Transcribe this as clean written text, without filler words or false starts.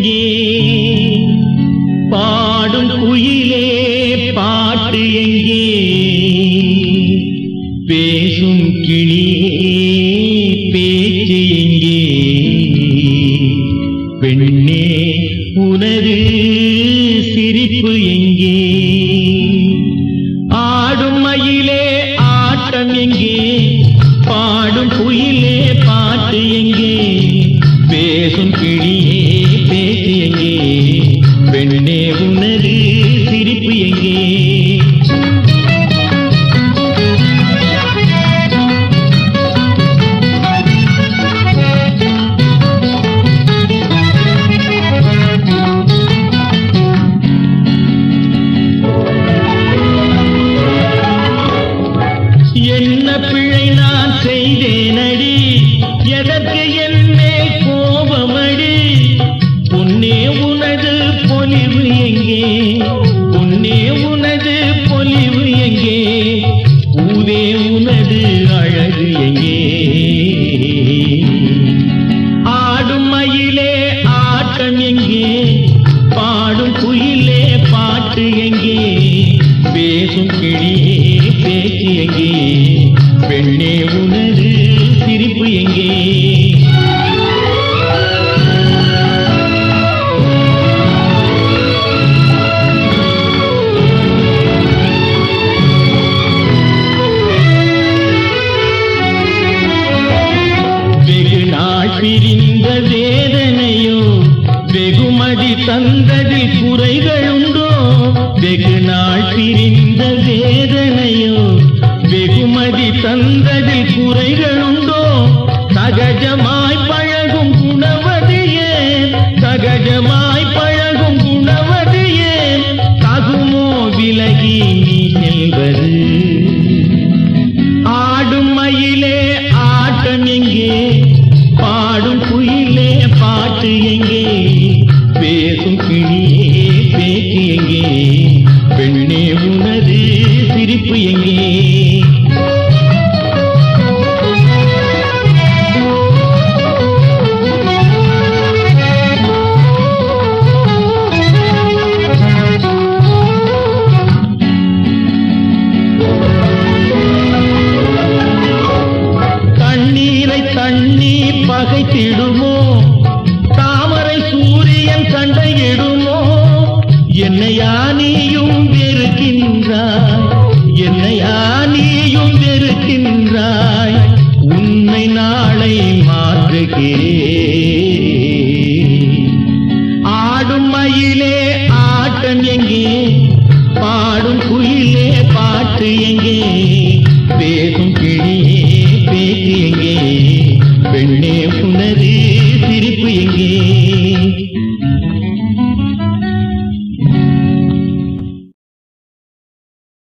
எங்கே பாடும் குயிலே பாட்டு எங்கே பேசும் கிளியே பேச்சு எங்கே பெண்ணே உனது சிரிப்பு எங்கே ஆடும் மயிலே ஆட்டம் எங்கே பாடும் குயிலே பாட்டு எங்கே பேசும் கிளியே பேச்சு எங்கே பெண்ணே உனது சிரிப்பு எங்கே என்ன பிழை நான் செய்தேனடி எதற்கு என்னே கோபமடி பொன்னே உனது பொலிவு எங்கே பொன்னே உனது பொலிவு எங்கே பூவே உனது அழகு எங்கே ஆடும் மயிலே ஆட்டம் எங்கே பாடும் குயிலே பாட்டு எங்கே பேசும் கிளியே பேச்சு எங்கே பெண்ணே உனது சிரிப்பு எங்கே வெகு நாள் பிரிந்த வேதனையோ வெகுமதி தந்ததில் குறைகளுண்டோ வெகு நாள் பிரிந்த வேதனையோ வெகுமதி தந்ததில் குறைகளுண்டோ சகஜமாய் பழகும் குணவதியே சகஜமாய் பழகும் குணவதியே தகுமோ விலகி நீ செல்வது ஆடும் மயிலே ஆட்டம் எங்கே பாடும் குயிலே பாட்டு எங்கே பேசும் கிளியே பேச்சு எங்கே பெண்ணே உனது சிரிப்பு எங்கே தண்ணீரை தண்ணீர் பகைத்திடுமோ தாமரை சூரியன் சண்டையிடுமோ என்னையா நீயும் வெறுக்கின்றாய் என்னையா நீயும் வெறுக்கின்றாய் உன்னை நாளை மாற்றுகிறேன் ஆடும் மயிலே ஆட்டம் எங்கே பாடும் குயிலே பாட்டு எங்கே பேசும் கிளியே பேச்சு எங்கே பெண்ணே